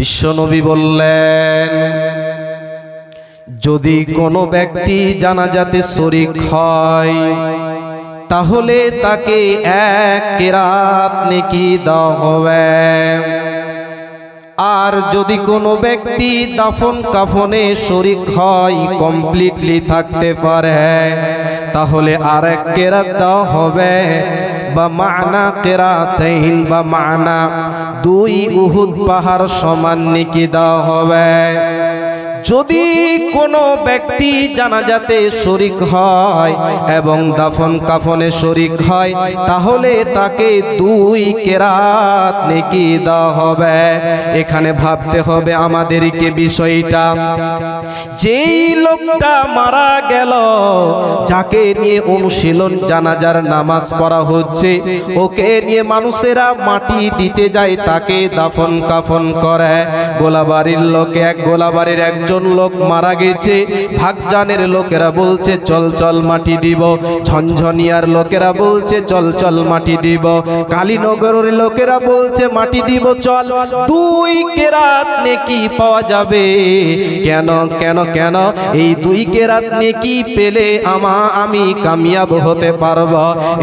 বিশ্বনবী বললেন, যদি কোনো ব্যক্তি জানাজাতে শরীক হয় তাহলে তাকে এক কেরাত নেকি দেওয়া হবে। আর যদি কোনো ব্যক্তি দাফন কাফনে শরীক হয়, কমপ্লিটলি থাকতে পারে, তাহলে আরেক কেরাত দেওয়া হবে। বা মানা কেরাতাইন, বা মানা দুই উহুদ পাহাড় সমান নেকি দেওয়া হবে। যদি কোনো ব্যক্তি জানাজাতে শরীক হয় এবং দাফন কাফনে শরীক হয়, তাহলে তাকে দুই কেরাত নেকি দেওয়া হবে। এখানে ভাবতে হবে আমাদেরকে বিষয়টা, যেই লোকটা মারা গেল, যাকে নিয়ে অনুশীলন জানাজার নামাজ পড়া হচ্ছে, ওকে নিয়ে মানুষেরা মাটি দিতে যায়, তাকে দাফন কাফন করে। গোলাবাড়ির লোকে গোলাবাড়ির একজন লোক মারা গেছে, ভাগজানের লোকেরা বলছে চল চল মাটি দিব, ঝনঝনিয়ার লোকেরা বলছে চল চল মাটি দিব, কালীনগরের লোকেরা বলছে মাটি দিব চল। দুই কেরাত নেকি পাওয়া যাবে। কেন কেন কেন? এই দুই কেরাত নেকি পেলে আমি কামিয়াব হতে পারব।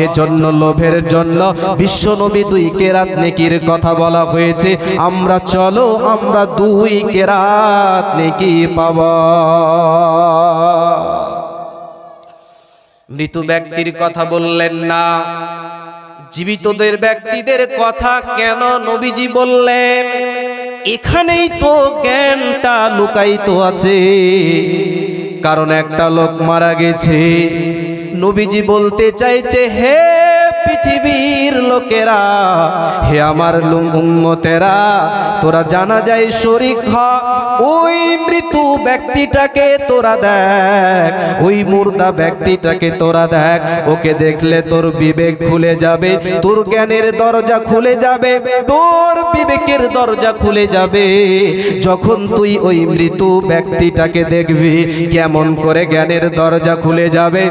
এজন্য লোভের জন্য বিশ্বনবী দুই কেরাত নেকির কথা বলা হয়েছে। আমরা চলো, আমরা দুই কেরাত নেকি পাব। মৃত ব্যক্তির কথা বললেন না, জীবিতদের ব্যক্তিদের কথা কেন নবীজি বললেন? এখানেই তো জ্ঞানটা লুকায়িত আছে। কারণ একটা লোক মারা গেছে, নবীজি বলতে চাইছে, হে পৃথিবীর লোকেরা, হে আমার উম্মতেরা, তোরা জানাজায় শরীক হ। ওই মৃত ব্যক্তিটাকে তোরা দেখ, ওই মুর্দা ব্যক্তিটাকে তোরা দেখ। ওকে দেখলে তোর বিবেক খুলে যাবে, তোর জ্ঞানের দরজা খুলে যাবে, তোর বিবেকের দরজা খুলে যাবে। যখন তুই ওই মৃত ব্যক্তিটাকে দেখবি, কেমন করে জ্ঞানের দরজা খুলে যাবে।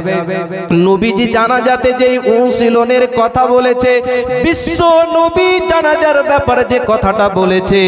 নবীজি জানাজাতে যেই অনুশীলনের কথা বলেছে, বিশ্ব নবী জানাজার ব্যাপারে যে কথাটা বলেছে,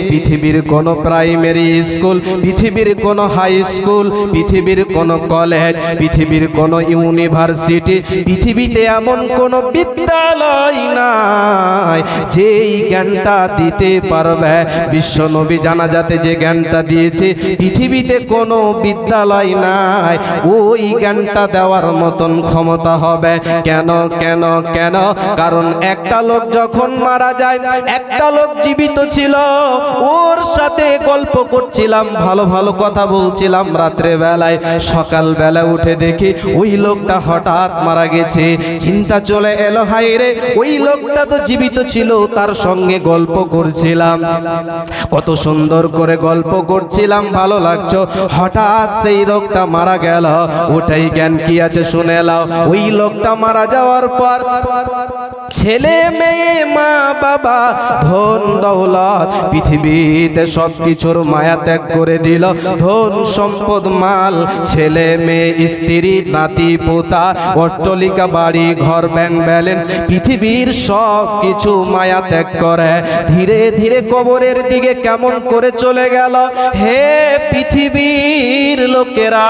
পৃথিবীর কোন প্রাইমারি স্কুল, পৃথিবীর কোন হাই স্কুল, পৃথিবীর কোন কলেজ, পৃথিবীর কোন ইউনিভার্সিটি, পৃথিবীতে এমন কোন বিদ্যালয় নাই যেই জ্ঞানটা দিতে পারবে। বিশ্ব নবী জানাজাতে যে জ্ঞানটা দিয়েছে, পৃথিবীতে কোনো বিদ্যালয় নাই ওই জ্ঞানটা দেওয়ার মতন ক্ষমতা হবে। কেন কেন কেন? কারণ একটা লোক যখন মারা যায়, একটা লোক জীবিত ছিল, ওর সাথে গল্প করছিলাম, ভালো ভালো কথা বলছিলাম রাত্রে বেলায়, সকাল বেলা উঠে দেখি ওই লোকটা হঠাৎ মারা গেছে। চিন্তা চলে এলো, হায় রে, ওই লোকটা তো জীবিত ছিল, তার সঙ্গে গল্প করছিলাম, কত সুন্দর করে গল্প করছিলাম, ভালো লাগছো, হঠাৎ সেই লোকটা মারা গেল। ওটাই জ্ঞান কি আছে শুনে নাও। ওই লোকটা মারা যাওয়ার পর ছেলে মেয়ে মা বাবা ধন দৌলত পৃথিবীতে সবকিছুর মায়া ত্যাগ করে দিল। ধন সম্পদ মাল, ছেলে মেয়ে স্ত্রী নাতি পোতা, অট্টালিকা বাড়ি ঘর ব্যাংক ব্যালেন্স, পৃথিবীর সব কিছু মায়া ত্যাগ করে ধীরে ধীরে কবরের দিকে কেমন করে চলে গেল। হে পৃথিবীর লোকেরা,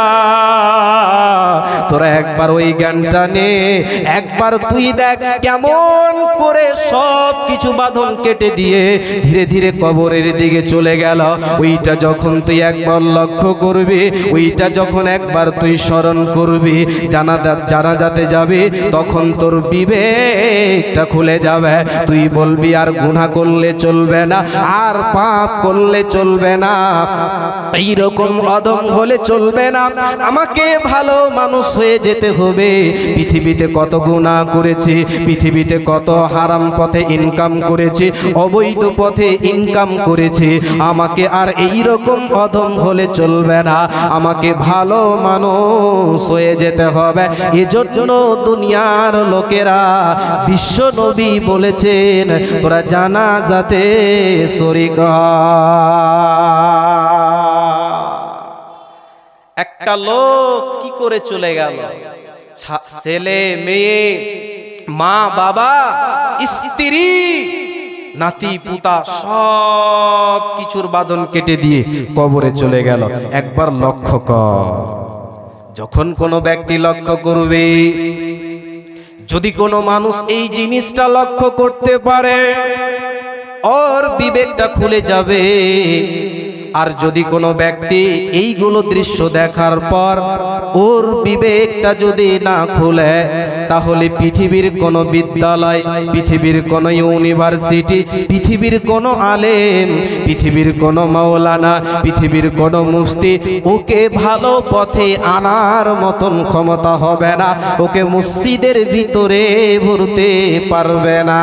তোরা একবার ওই জ্ঞানটা নে, একবার তুই দেখ কেমন করে সব কিছু বাঁধন কেটে দিয়ে ধীরে ধীরে কবরের দিকে চলে গেল। ওইটা যখন তুই একবার লক্ষ্য করবি, ওইটা যখন একবার তুই স্মরণ করবি, জানাজাতে যাবে, তখন তোর বিবেকটা খুলে যাবে। তুই বলবি আর গুনাহ করলে চলবে না, আর পাপ করলে চলবে না, এইরকম অদম হলে চলবে না, আমাকে ভালো মানুষ হয়ে যেতে হবে। পৃথিবীতে কত গুনাহ করেছি, পৃথিবীতে কত হারাম পথে ইনকাম করেছি, অবৈধ পথে ইনকাম করেছি, আমাকে আর এইরকম অদম হলে চলবে না, আমাকে ভালো মানুষ হয়ে যেতে হবে। এজন্য দুনিয়ার লোকেরা, বিশ্ব নবী বলেছেন, তোরা জানাজাতে শরীক হ। একটা লোক কি করে চলে গেল, ছেলে মেয়ে মা বাবা স্ত্রী নাতি পুতা সব কিছুর বাঁধন কেটে দিয়ে কবরে চলে গেল। একবার লক্ষ্য কর, যখন কোনো ব্যক্তি লক্ষ্য করবে, যদি কোনো মানুষ এই জিনিসটা লক্ষ্য করতে পারে, ওর বিবেকটা খুলে যাবে। আর যদি কোনো ব্যক্তি এইগুলো দৃশ্য দেখার পর ওর বিবেকটা যদি না খুলে, তাহলে পৃথিবীর কোনো বিদ্যালয়, পৃথিবীর কোনো ইউনিভার্সিটি, পৃথিবীর কোনো আলেম, পৃথিবীর কোনো মাওলানা, পৃথিবীর কোনো মুফতি ওকে ভালো পথে আনার মতন ক্ষমতা হবে না, ওকে মসজিদের ভিতরে ভরতে পারবে না।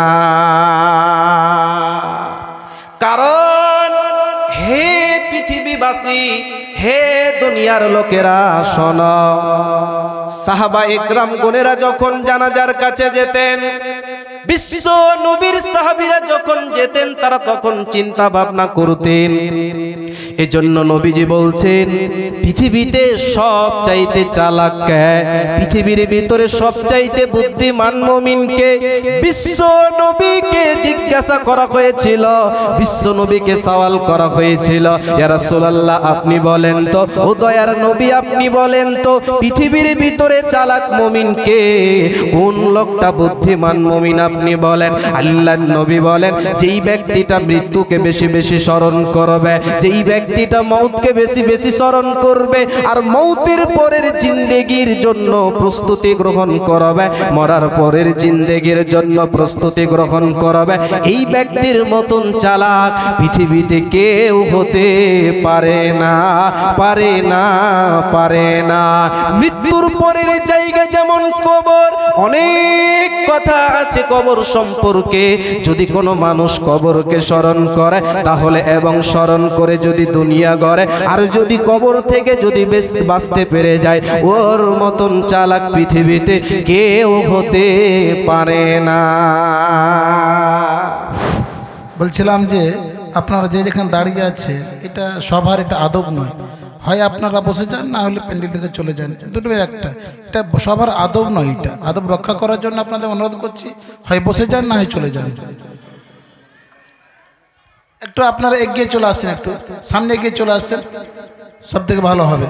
কারণ হে পৃথিবীবাসী, হে দুনিয়ার লোকেরা শোনো, সাহাবা একরাম গণেরা যখন জানাজার কাছে যেতেন, বিশ্ব নবীর সাহাবীরা যখন যেতেন, তারা তখন চিন্তা ভাবনা করতেন। এজন্য নবীজি বলছেন, পৃথিবীতে সব চাইতে চালাক কে? পৃথিবীর ভিতরে সব চাইতে বুদ্ধিমান মুমিনকে? বিশ্ব নবীকে জিজ্ঞাসা করা হয়েছিল, বিশ্ব নবীকে সওয়াল করা হয়েছিল, ইয়া রাসূলুল্লাহ আপনি বলেন তো, ও দয়ার নবী আপনি বলেন তো, পৃথিবীর ভিতরে চালাক মুমিনকে? কোন লোকটা বুদ্ধিমান মুমিন আপনি বলেন? আল্লাহর নবী বলেন, যেই ব্যক্তিটা মৃত্যুকে বেশি বেশি স্মরণ করবে, যেই ব্যক্তিটা মৌতকে বেশি বেশি স্মরণ করবে, আর মৌতের পরের জিন্দেগির জন্য প্রস্তুতি গ্রহণ করবে, মরার পরের জিন্দেগির জন্য প্রস্তুতি গ্রহণ করবে, এই ব্যক্তির মতন চালাক পৃথিবীতে কেউ হতে পারে না, পারে না, পারে না। মৃত্যুর পরের জায়গা যেমন কবর, অনেক কথা আছে কবর সম্পর্কে। যদি কোনো মানুষ কবরকে স্মরণ করে তাহলে, এবং স্মরণ করে যদি দুনিয়া গড়ে, আর যদি কবর থেকে যদি বাঁচতে পেরে যায়, ওর মতন চালাক পৃথিবীতে কেউ হতে পারে না। বলছিলাম যে আপনারা যে যেখানে দাঁড়িয়ে আছে, এটা সবার এটা আদব নয়। হয় আপনারা বসে যান, না হলে প্যান্ডেল থেকে চলে যান, দুটো একটা। এটা সবার আদব নয়, এটা আদব রক্ষা করার জন্য আপনাদের অনুরোধ করছি, হয় বসে যান, না হয় চলে যান। একটু আপনারা এগিয়ে চলে আসেন, একটু সামনে এগিয়ে চলে আসেন, সব থেকে ভালো হবে।